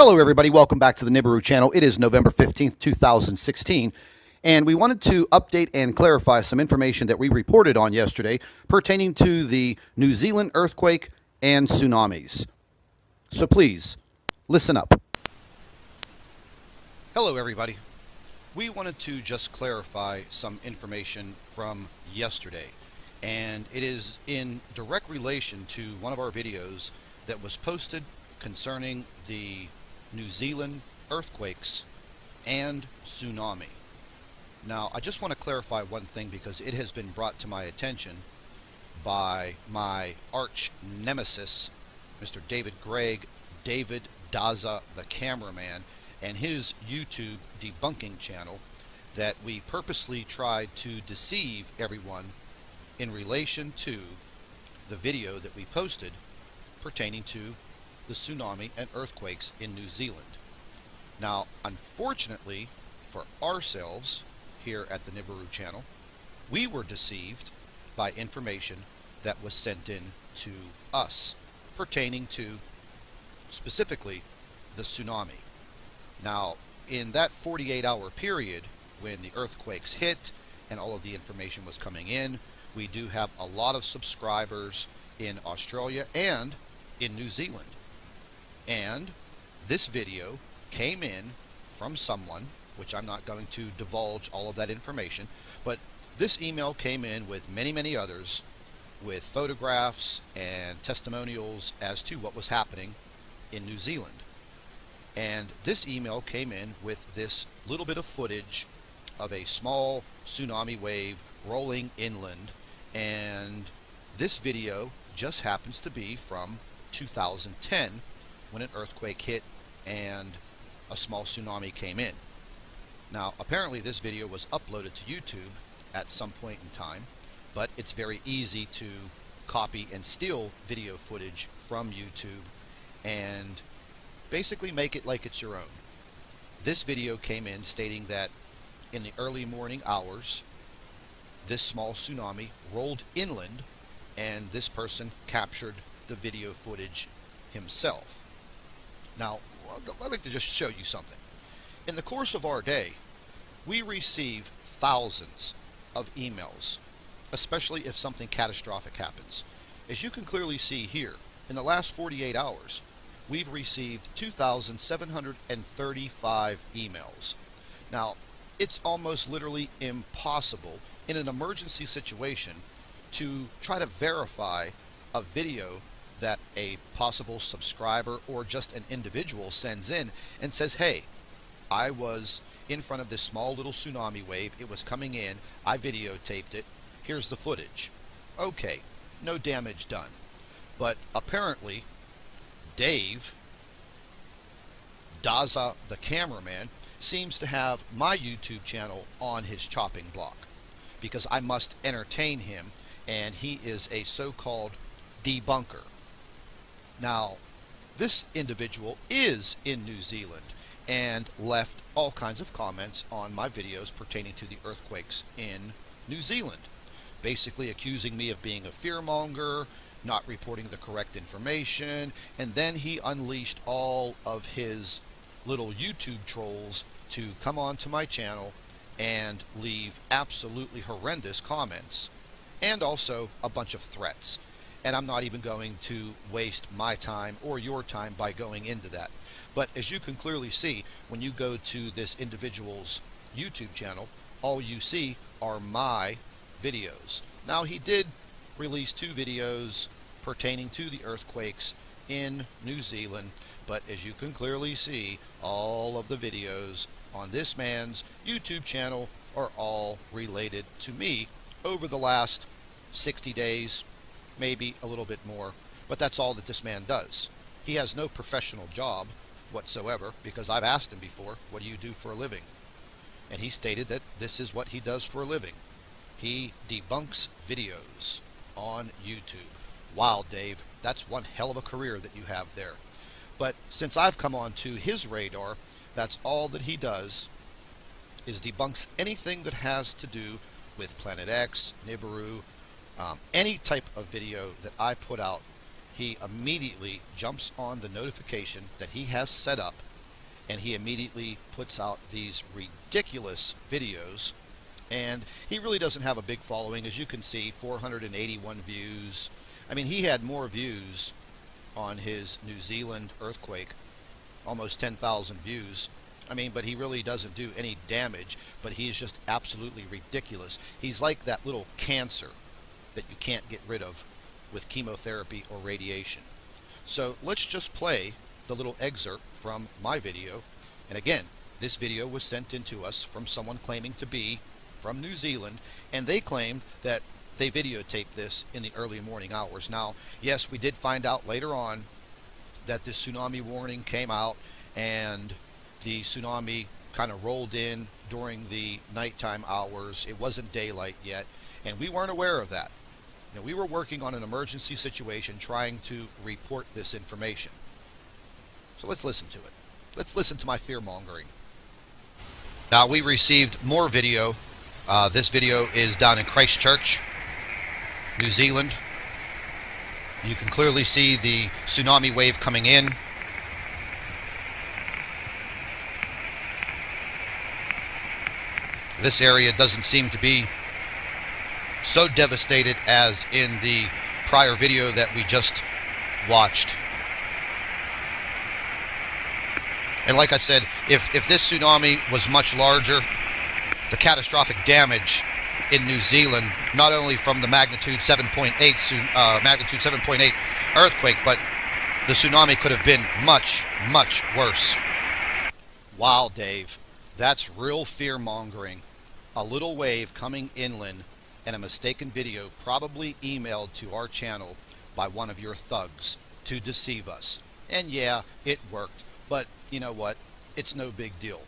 Hello everybody, welcome back to the Nibiru channel. It is November 15th, 2016, and we wanted to update and clarify some information that we reported on yesterday pertaining to the New Zealand earthquake and tsunamis. So please, listen up. Hello everybody. We wanted to just clarify some information from yesterday, and it is in direct relation to one of our videos that was posted concerning the New Zealand earthquakes and tsunami. Now, I just want to clarify one thing because it has been brought to my attention by my arch nemesis, Mr. David Gregg, David DAZZA the Cameraman, and his YouTube debunking channel, that we purposely tried to deceive everyone in relation to the video that we posted pertaining to the tsunami and earthquakes in New Zealand. Now, unfortunately for ourselves here at the Nibiru channel, we were deceived by information that was sent in to us pertaining to specifically the tsunami. Now, in that 48-hour period when the earthquakes hit and all of the information was coming in, we do have a lot of subscribers in Australia and in New Zealand. And this video came in from someone, which I'm not going to divulge all of that information, but this email came in with many others with photographs and testimonials as to what was happening in New Zealand. And this email came in with this little bit of footage of a small tsunami wave rolling inland, and this video just happens to be from 2010 when an earthquake hit and a small tsunami came in. Now, apparently this video was uploaded to YouTube at some point in time, but it's very easy to copy and steal video footage from YouTube and basically make it like it's your own. This video came in stating that in the early morning hours, this small tsunami rolled inland, and this person captured the video footage himself. Now, I'd like to just show you something. In the course of our day, we receive thousands of emails, especially if something catastrophic happens. As you can clearly see here, in the last 48 hours, we've received 2,735 emails. Now, it's almost literally impossible in an emergency situation to try to verify a video that a possible subscriber or just an individual sends in and says, hey, I was in front of this small little tsunami wave, it was coming in, I videotaped it, here's the footage. Okay, no damage done. But apparently, Dave, DAZZA the Cameraman, seems to have my YouTube channel on his chopping block, because I must entertain him, and he is a so-called debunker. Now, this individual is in New Zealand and left all kinds of comments on my videos pertaining to the earthquakes in New Zealand, basically accusing me of being a fearmonger, not reporting the correct information, and then he unleashed all of his little YouTube trolls to come onto my channel and leave absolutely horrendous comments, and also a bunch of threats. And I'm not even going to waste my time or your time by going into that. But as you can clearly see, when you go to this individual's YouTube channel, all you see are my videos. Now, he did release 2 videos pertaining to the earthquakes in New Zealand, but as you can clearly see, all of the videos on this man's YouTube channel are all related to me over the last 60 days, maybe a little bit more, but that's all that this man does. He has no professional job whatsoever, because I've asked him before, what do you do for a living? And he stated that this is what he does for a living. He debunks videos on YouTube. Wow, Dave, that's one hell of a career that you have there. But since I've come onto his radar, that's all that he does, is debunks anything that has to do with Planet X, Nibiru, any type of video that I put out. He immediately jumps on the notification that he has set up and he immediately puts out these ridiculous videos. And he really doesn't have a big following. As you can see, 481 views. I mean, he had more views on his New Zealand earthquake, almost 10,000 views. I mean, but he really doesn't do any damage, but he's just absolutely ridiculous. He's like that little cancer that you can't get rid of with chemotherapy or radiation. So let's just play the little excerpt from my video. And again, this video was sent in to us from someone claiming to be from New Zealand, and they claimed that they videotaped this in the early morning hours. Now, yes, we did find out later on that this tsunami warning came out, and the tsunami kind of rolled in during the nighttime hours. It wasn't daylight yet, and we weren't aware of that. You know, we were working on an emergency situation trying to report this information. So let's listen to it. Let's listen to my fear-mongering. Now, we received more video. This video is down in Christchurch, New Zealand. You can clearly see the tsunami wave coming in. This area doesn't seem to be so devastated as in the prior video that we just watched. And like I said, if this tsunami was much larger, the catastrophic damage in New Zealand, not only from the magnitude 7.8 earthquake, but the tsunami could have been much, much worse. Wow, Dave, that's real fear-mongering. A little wave coming inland and a mistaken video probably emailed to our channel by one of your thugs to deceive us. And yeah, it worked, but you know what? It's no big deal,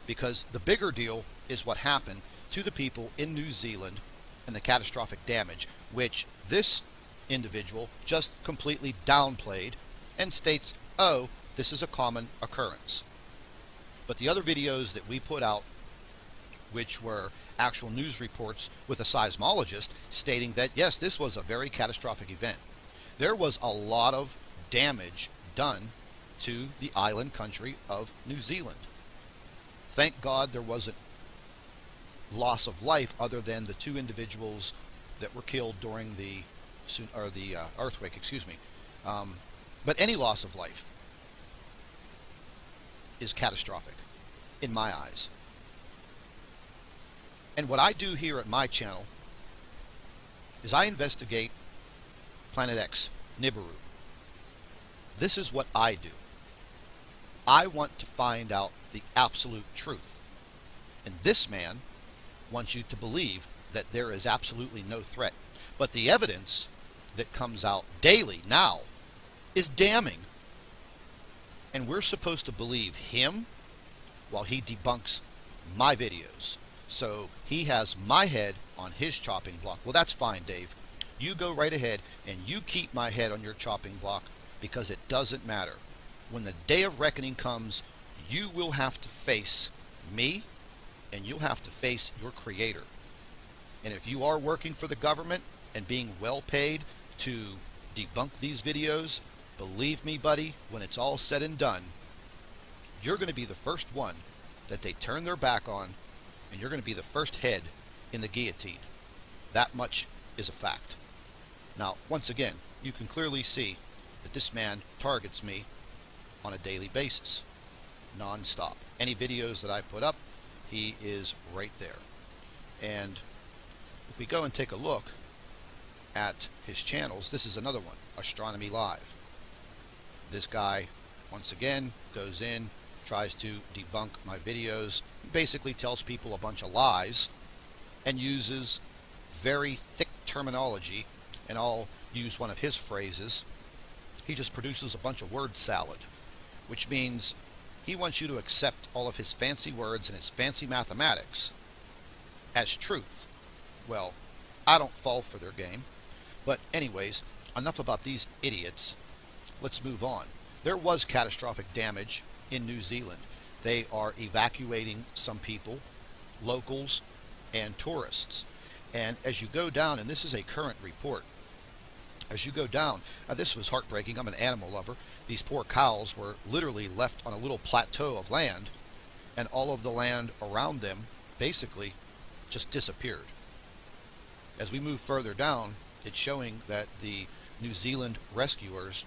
because the bigger deal is what happened to the people in New Zealand and the catastrophic damage, which this individual just completely downplayed and states, oh, this is a common occurrence. But the other videos that we put out, which were actual news reports with a seismologist stating that yes, this was a very catastrophic event. There was a lot of damage done to the island country of New Zealand. Thank God there wasn't loss of life other than the 2 individuals that were killed during the earthquake, excuse me. But any loss of life is catastrophic in my eyes. And what I do here at my channel is I investigate Planet X, Nibiru. This is what I do. I want to find out the absolute truth. And this man wants you to believe that there is absolutely no threat. But the evidence that comes out daily now is damning. And we're supposed to believe him while he debunks my videos. So he has my head on his chopping block. Well, that's fine, Dave. You go right ahead and you keep my head on your chopping block, because it doesn't matter. When the day of reckoning comes, you will have to face me, and you'll have to face your creator. And if you are working for the government and being well paid to debunk these videos, believe me, buddy, when it's all said and done, you're going to be the first one that they turn their back on, and you're going to be the first head in the guillotine. That much is a fact. Now, once again, you can clearly see that this man targets me on a daily basis, non-stop. Any videos that I put up, he is right there. And if we go and take a look at his channels, this is another one, Astronomy Live. This guy, once again, goes in, tries to debunk my videos, basically tells people a bunch of lies, and uses very thick terminology, and I'll use one of his phrases. He just produces a bunch of word salad, which means he wants you to accept all of his fancy words and his fancy mathematics as truth. Well, I don't fall for their game. But anyways, enough about these idiots. Let's move on. There was catastrophic damage in New Zealand. They are evacuating some people, locals, and tourists. And as you go down, and this is a current report, As you go down, this was heartbreaking. I'm an animal lover. These poor cows were literally left on a little plateau of land, and all of the land around them basically just disappeared. As we move further down, it's showing that the New Zealand rescuers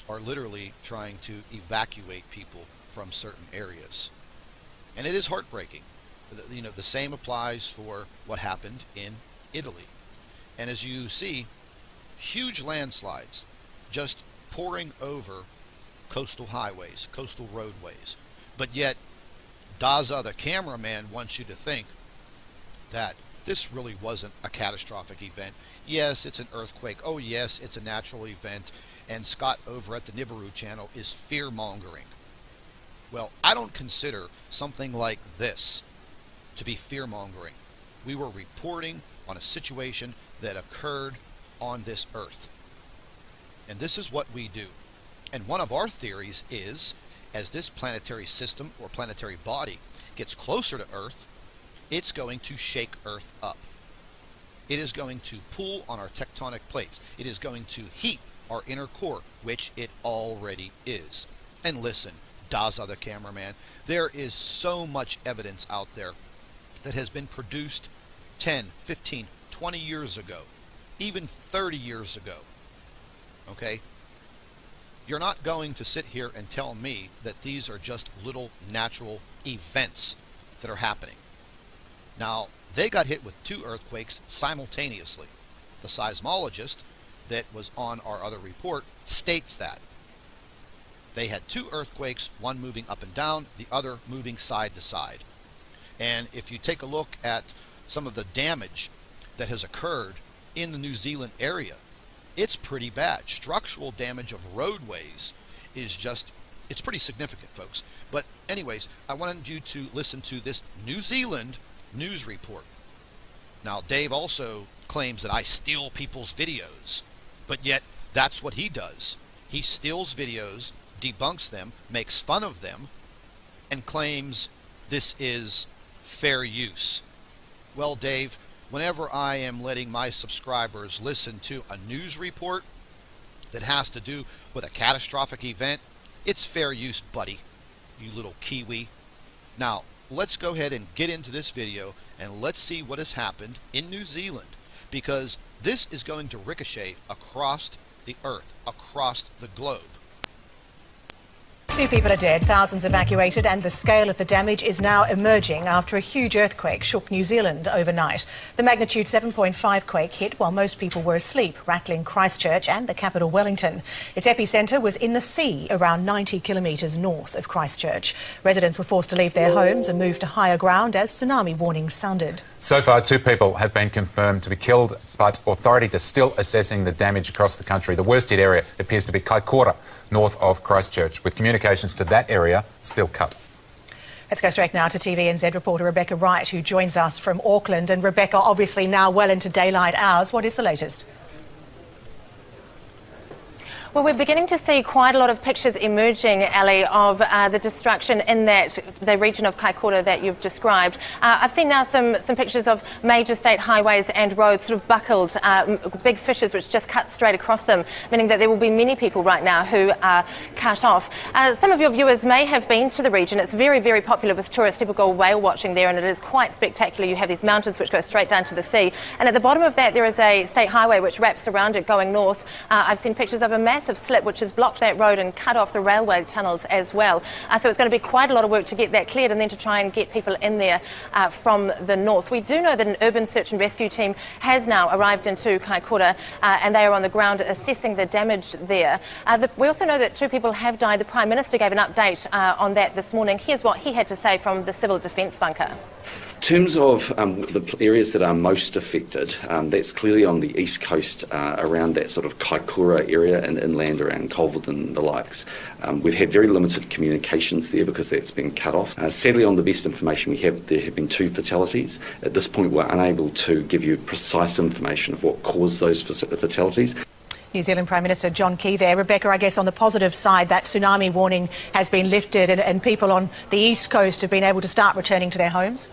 are literally trying to evacuate people from certain areas. And it is heartbreaking. You know, the same applies for what happened in Italy. And as you see, huge landslides just pouring over coastal highways, coastal roadways. But yet, DAZZA, the cameraman, wants you to think that this really wasn't a catastrophic event. Yes, it's an earthquake. Oh yes, it's a natural event. And Scott over at the Nibiru channel is fear-mongering. Well, I don't consider something like this to be fear-mongering. We were reporting on a situation that occurred on this earth. And this is what we do. And one of our theories is, as this planetary system or planetary body gets closer to Earth, it's going to shake Earth up. It is going to pull on our tectonic plates. It is going to heat our inner core, which it already is. And listen, DAZZA the cameraman, there is so much evidence out there that has been produced 10, 15, 20 years ago, even 30 years ago. Okay? You're not going to sit here and tell me that these are just little natural events that are happening. Now, they got hit with 2 earthquakes simultaneously. The seismologist that was on our other report states that. They had 2 earthquakes, one moving up and down, the other moving side to side. And if you take a look at some of the damage that has occurred in the New Zealand area, it's pretty bad. Structural damage of roadways is just, it's pretty significant, folks. But anyways, I wanted you to listen to this New Zealand news report. Now, Dave also claims that I steal people's videos, but yet that's what he does. He steals videos, debunks them, makes fun of them, and claims this is fair use. Well, Dave, whenever I am letting my subscribers listen to a news report that has to do with a catastrophic event, it's fair use, buddy, you little Kiwi. Now, let's go ahead and get into this video and let's see what has happened in New Zealand, because this is going to ricochet across the earth, across the globe. 2 people are dead, thousands evacuated, and the scale of the damage is now emerging after a huge earthquake shook New Zealand overnight. The magnitude 7.5 quake hit while most people were asleep, rattling Christchurch and the capital Wellington. Its epicentre was in the sea, around 90 kilometres north of Christchurch. Residents were forced to leave their homes and move to higher ground as tsunami warnings sounded. So far, 2 people have been confirmed to be killed, but authorities are still assessing the damage across the country. The worst hit area appears to be Kaikoura, north of Christchurch, with communications to that area still cut. Let's go straight now to TVNZ reporter Rebecca Wright, who joins us from Auckland. And Rebecca, obviously now well into daylight hours, what is the latest? Well, we're beginning to see quite a lot of pictures emerging, Ali, of the destruction in the region of Kaikoura that you've described. I've seen now some pictures of major state highways and roads sort of buckled, big fissures which just cut straight across them, meaning that there will be many people right now who are cut off. Some of your viewers may have been to the region. It's very, very popular with tourists. People go whale watching there, and it is quite spectacular. You have these mountains which go straight down to the sea, and at the bottom of that there is a state highway which wraps around it going north. I've seen pictures of a massive slip which has blocked that road and cut off the railway tunnels as well. So it's going to be quite a lot of work to get that cleared and then to try and get people in there from the north. We do know that an urban search and rescue team has now arrived into Kaikoura and they are on the ground assessing the damage there. We also know that 2 people have died. The Prime Minister gave an update on that this morning. Here's what he had to say from the Civil Defence bunker. In terms of the areas that are most affected, that's clearly on the east coast around that sort of Kaikoura area and inland around Colville and the likes. We've had very limited communications there because that's been cut off. Sadly, on the best information we have, there have been 2 fatalities. At this point, we're unable to give you precise information of what caused those fatalities. New Zealand Prime Minister John Key there. Rebecca, I guess on the positive side, that tsunami warning has been lifted and people on the east coast have been able to start returning to their homes?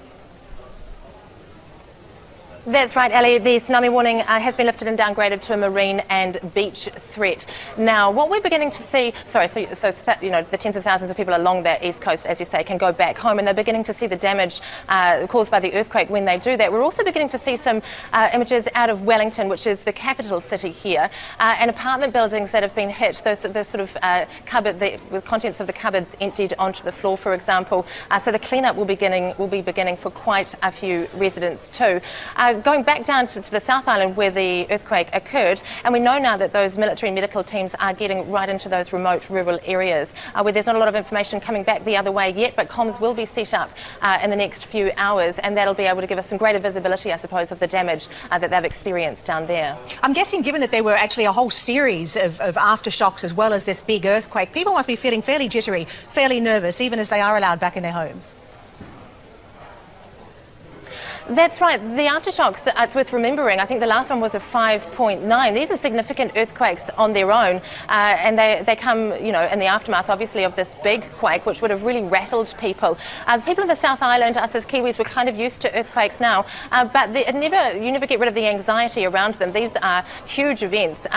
That's right, Ali. The tsunami warning has been lifted and downgraded to a marine and beach threat. Now, what we're beginning to see, the tens of thousands of people along that east coast, as you say, can go back home, and they're beginning to see the damage caused by the earthquake when they do that. We're also beginning to see some images out of Wellington, which is the capital city here, and apartment buildings that have been hit. Those sort of the contents of the cupboards emptied onto the floor, for example. So the cleanup will be beginning for quite a few residents too. Going back down to the South Island where the earthquake occurred, and we know now that those military and medical teams are getting right into those remote rural areas where there's not a lot of information coming back the other way yet, but comms will be set up in the next few hours, and that'll be able to give us some greater visibility, I suppose, of the damage that they've experienced down there. I'm guessing, given that there were actually a whole series of aftershocks as well as this big earthquake, people must be feeling fairly jittery, fairly nervous, even as they are allowed back in their homes. That's right. The aftershocks, it's worth remembering, I think the last one was a 5.9. These are significant earthquakes on their own, and they come, in the aftermath, obviously, of this big quake, which would have really rattled people. The people of the South Island, us as Kiwis, we're kind of used to earthquakes now, but you never get rid of the anxiety around them. These are huge events.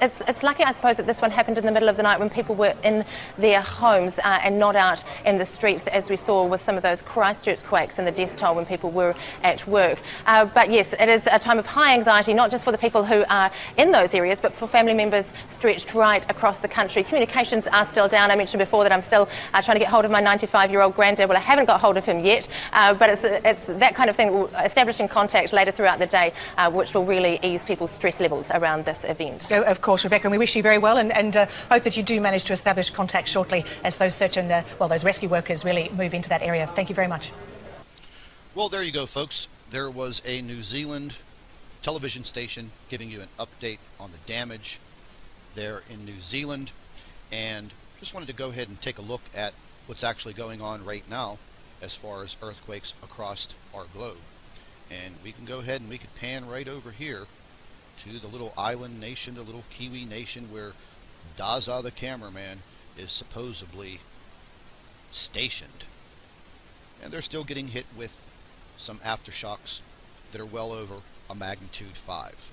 It's lucky, I suppose, that this one happened in the middle of the night when people were in their homes and not out in the streets, as we saw with some of those Christchurch quakes and the death toll when people were at work. But yes, it is a time of high anxiety, not just for the people who are in those areas, but for family members stretched right across the country. Communications are still down. I mentioned before that I'm still trying to get hold of my 95-year-old granddad. Well, I haven't got hold of him yet, but it's that kind of thing, establishing contact later throughout the day, which will really ease people's stress levels around this event. Oh, of course, Rebecca, and we wish you very well, and hope that you do manage to establish contact shortly as those search and, those rescue workers really move into that area. Thank you very much. Well, there you go, folks. There was a New Zealand television station giving you an update on the damage there in New Zealand, and just wanted to go ahead and take a look at what's actually going on right now as far as earthquakes across our globe. And we can go ahead and we could pan right over here to the little island nation, the little Kiwi nation where DAZZA the cameraman is supposedly stationed. And they're still getting hit with some aftershocks that are well over a magnitude 5.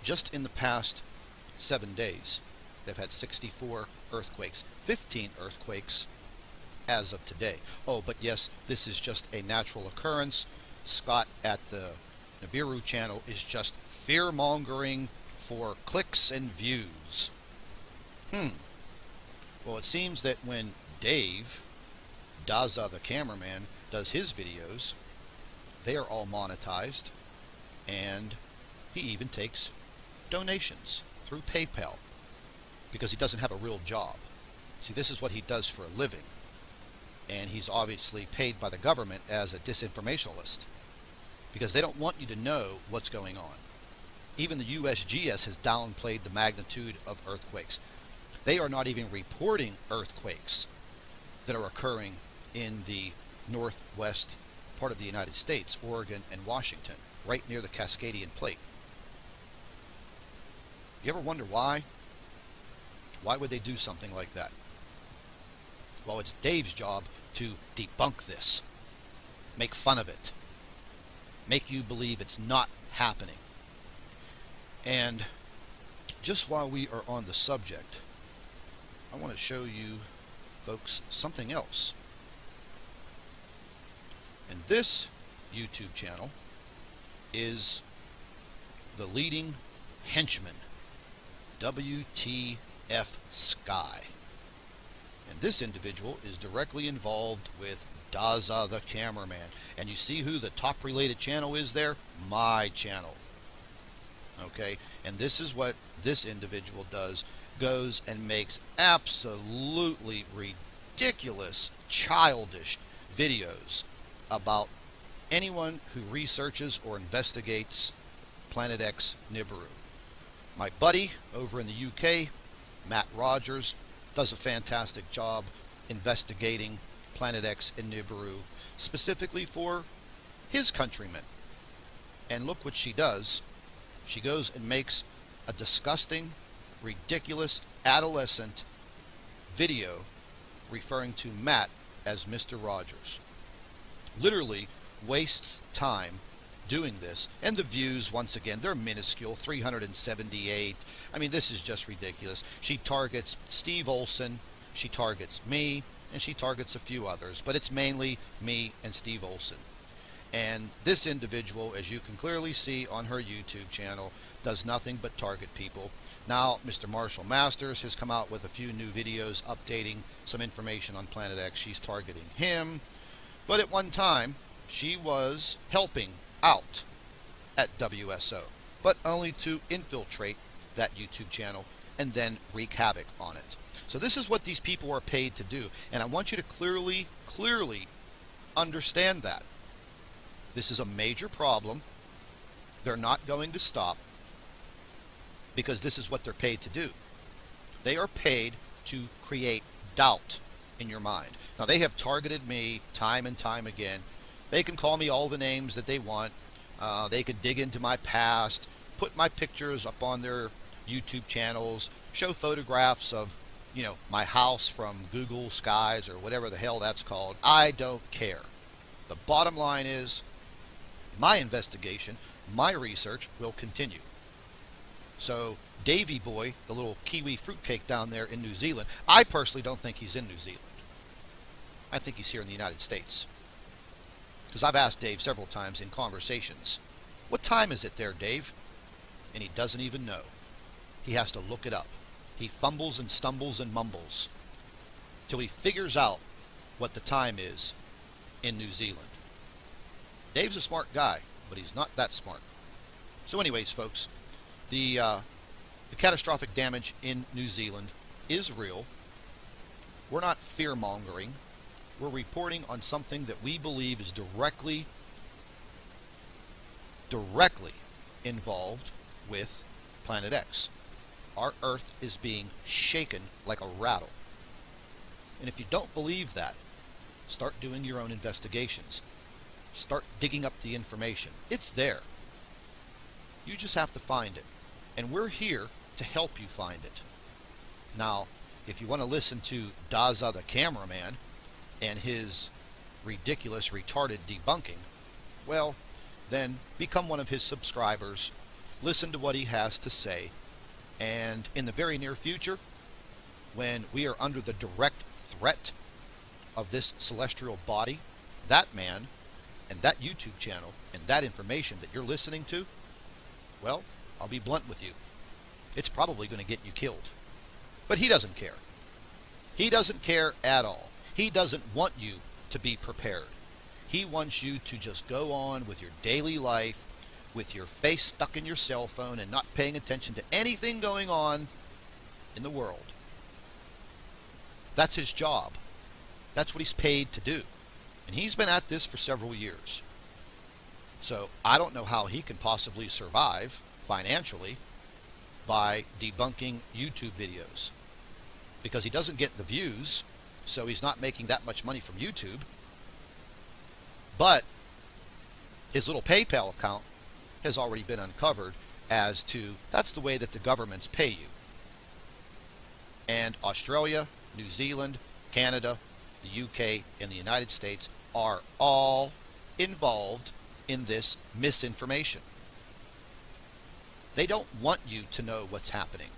Just in the past 7 days, they've had 64 earthquakes, 15 earthquakes as of today. Oh, but yes, this is just a natural occurrence. Scott at the Nibiru channel is just fear-mongering for clicks and views. Well, it seems that when Dave, DAZZA the cameraman, does his videos, they are all monetized, and he even takes donations through PayPal because he doesn't have a real job. See, this is what he does for a living, and he's obviously paid by the government as a disinformationalist because they don't want you to know what's going on. Even the USGS has downplayed the magnitude of earthquakes. They are not even reporting earthquakes that are occurring in the northwest part of the United States, Oregon and Washington, right near the Cascadian Plate. You ever wonder why? Why would they do something like that? Well, it's Dave's job to debunk this, make fun of it, make you believe it's not happening. And just while we are on the subject, I want to show you folks something else. And this YouTube channel is the leading henchman, WTF Sky. And this individual is directly involved with DAZZA the cameraman. And you see who the top related channel is there? My channel. Okay, and this is what this individual does. Goes and makes absolutely ridiculous, childish videos about anyone who researches or investigates Planet X Nibiru. My buddy over in the UK, Matt Rogers, does a fantastic job investigating Planet X and Nibiru, specifically for his countrymen. And look what she does. She goes and makes a disgusting, ridiculous, adolescent video referring to Matt as Mr. Rogers. Literally wastes time doing this, and the views, once again, they're minuscule, 378. I mean, this is just ridiculous. She targets Steve Olson, she targets me, and she targets a few others, but it's mainly me and Steve Olson. And this individual, as you can clearly see on her YouTube channel, does nothing but target people. Now, Mr. Marshall Masters has come out with a few new videos updating some information on Planet X. She's targeting him. But at one time, she was helping out at WSO, but only to infiltrate that YouTube channel and then wreak havoc on it. So this is what these people are paid to do. And I want you to clearly understand that. This is a major problem. They're not going to stop because this is what they're paid to do. They are paid to create doubt in your mind. Now, they have targeted me time and time again. They can call me all the names that they want. They could dig into my past, put my pictures up on their YouTube channels, show photographs of, you know, my house from Google Skies or whatever the hell that's called. I don't care. The bottom line is, my investigation, my research will continue. So, Davy Boy, the little kiwi fruitcake down there in New Zealand, I personally don't think he's in New Zealand. I think he's here in the United States. Because I've asked Dave several times in conversations, what time is it there, Dave? And he doesn't even know. He has to look it up. He fumbles and stumbles and mumbles till he figures out what the time is in New Zealand. Dave's a smart guy, but he's not that smart. So anyways, folks, the catastrophic damage in New Zealand is real. We're not fear-mongering. We're reporting on something that we believe is directly involved with Planet X. Our Earth is being shaken like a rattle. And if you don't believe that, start doing your own investigations. Start digging up the information. It's there. You just have to find it. And we're here to help you find it. Now, if you want to listen to DAZZA the cameraman and his ridiculous, retarded debunking, well, then become one of his subscribers. Listen to what he has to say. And in the very near future, when we are under the direct threat of this celestial body, that man and that YouTube channel and that information that you're listening to, well, I'll be blunt with you. It's probably going to get you killed. But he doesn't care. He doesn't care at all. He doesn't want you to be prepared. He wants you to just go on with your daily life, with your face stuck in your cell phone and not paying attention to anything going on in the world. That's his job. That's what he's paid to do. And he's been at this for several years. So I don't know how he can possibly survive financially by debunking YouTube videos. Because he doesn't get the views, so he's not making that much money from YouTube. But his little PayPal account has already been uncovered as to that's the way that the governments pay you. And Australia, New Zealand, Canada, the UK, and the United States are all involved in this misinformation. They don't want you to know what's happening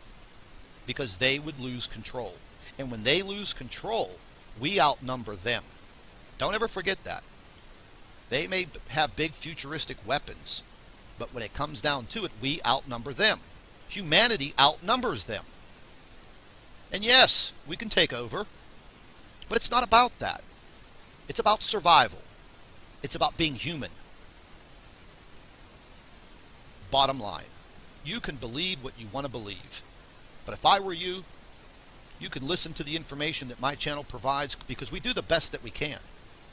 because they would lose control. And when they lose control, we outnumber them. Don't ever forget that. They may have big futuristic weapons, but when it comes down to it, we outnumber them. Humanity outnumbers them. And yes, we can take over, but it's not about that. It's about survival. It's about being human. Bottom line, you can believe what you want to believe. But if I were you, you can listen to the information that my channel provides because we do the best that we can.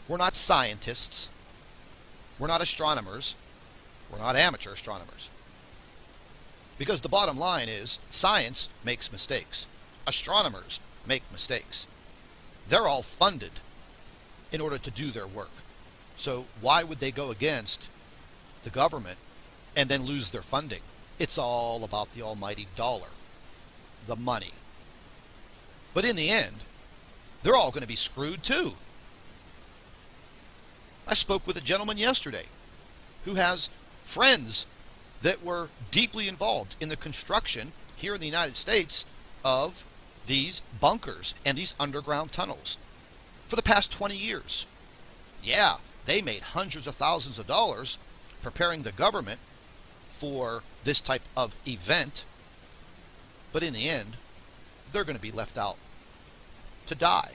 We're not scientists. We're not astronomers. We're not amateur astronomers. Because the bottom line is, science makes mistakes. Astronomers make mistakes. They're all funded in order to do their work. So why would they go against the government and then lose their funding? It's all about the almighty dollar, the money. But in the end, they're all going to be screwed too. I spoke with a gentleman yesterday who has friends that were deeply involved in the construction here in the United States of these bunkers and these underground tunnels for the past 20 years. Yeah, they made hundreds of thousands of dollars preparing the government for this type of event, but in the end, they're going to be left out to die.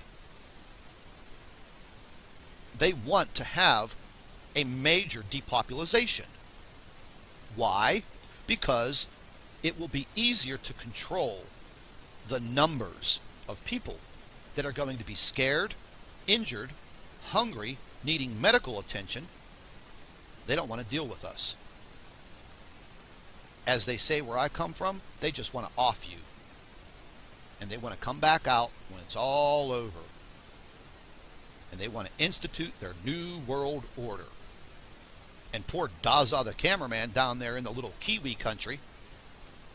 They want to have a major depopulation. Why? Because it will be easier to control the numbers of people that are going to be scared, injured, hungry, needing medical attention. They don't want to deal with us. As they say where I come from, they just want to off you. And they want to come back out when it's all over. And they want to institute their new world order. And poor DAZZA, the cameraman down there in the little Kiwi country,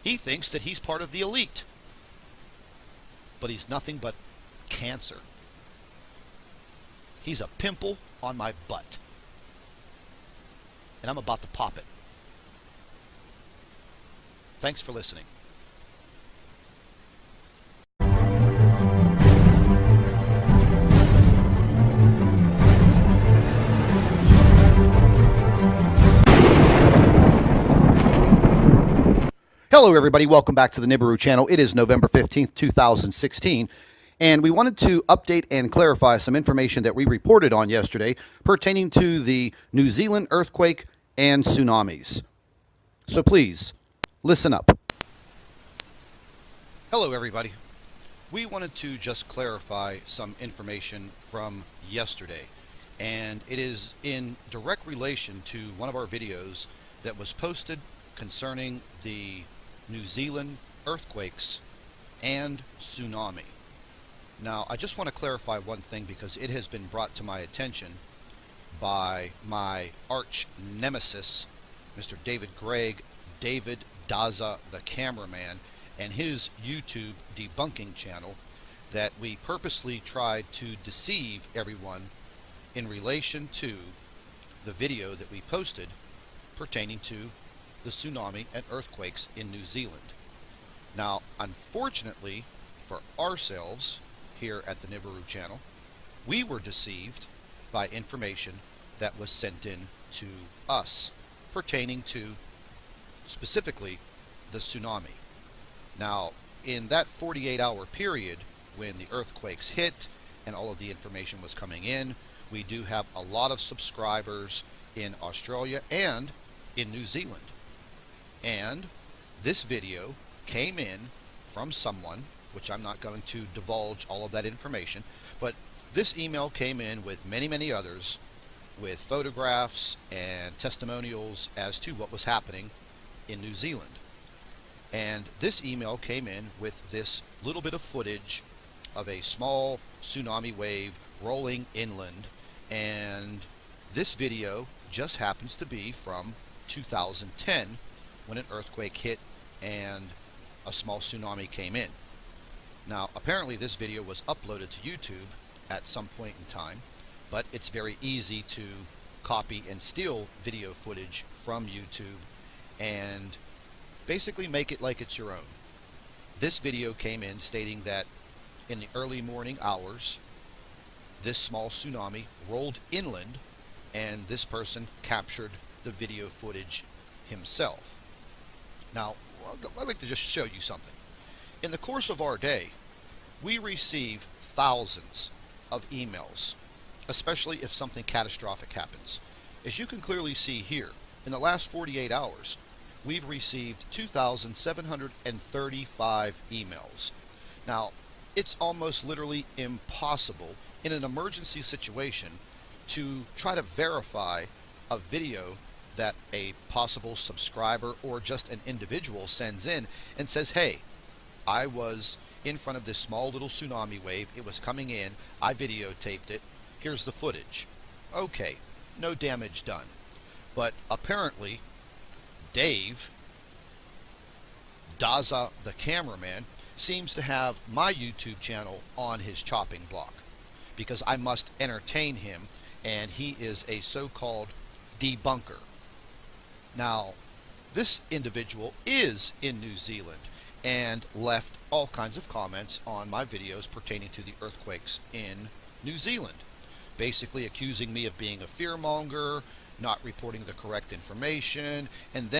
he thinks that he's part of the elite. But he's nothing but cancer. He's a pimple on my butt. And I'm about to pop it. Thanks for listening. Hello everybody, welcome back to the Nibiru channel. It is November 15th, 2016, and we wanted to update and clarify some information that we reported on yesterday pertaining to the New Zealand earthquake and tsunamis. So please, listen up. Hello everybody. We wanted to just clarify some information from yesterday, and it is in direct relation to one of our videos that was posted concerning the New Zealand earthquakes and tsunami. Now, I just want to clarify one thing because it has been brought to my attention by my arch nemesis, Mr. David Gregg, David DAZZA, the cameraman, and his YouTube debunking channel, that we purposely tried to deceive everyone in relation to the video that we posted pertaining to the tsunami and earthquakes in New Zealand. Now, unfortunately for ourselves here at the Nibiru channel, we were deceived by information that was sent in to us pertaining to specifically the tsunami. Now, in that 48-hour period when the earthquakes hit and all of the information was coming in, we do have a lot of subscribers in Australia and in New Zealand. And this video came in from someone, which I'm not going to divulge all of that information, but this email came in with many others with photographs and testimonials as to what was happening in New Zealand. And this email came in with this little bit of footage of a small tsunami wave rolling inland, and this video just happens to be from 2010 when an earthquake hit and a small tsunami came in. Now, apparently this video was uploaded to YouTube at some point in time, but it's very easy to copy and steal video footage from YouTube and basically make it like it's your own. This video came in stating that in the early morning hours, this small tsunami rolled inland, and this person captured the video footage himself. Now, I'd like to just show you something. In the course of our day, we receive thousands of emails, especially if something catastrophic happens. As you can clearly see here, in the last 48 hours, we've received 2,735 emails. Now, it's almost literally impossible in an emergency situation to try to verify a video that a possible subscriber or just an individual sends in and says, hey, I was in front of this small little tsunami wave, it was coming in, I videotaped it, here's the footage. Okay, no damage done. But apparently, Dave, DAZZA, the cameraman, seems to have my YouTube channel on his chopping block, because I must entertain him and he is a so-called debunker. Now, this individual is in New Zealand and left all kinds of comments on my videos pertaining to the earthquakes in New Zealand, basically accusing me of being a fearmonger, not reporting the correct information, and then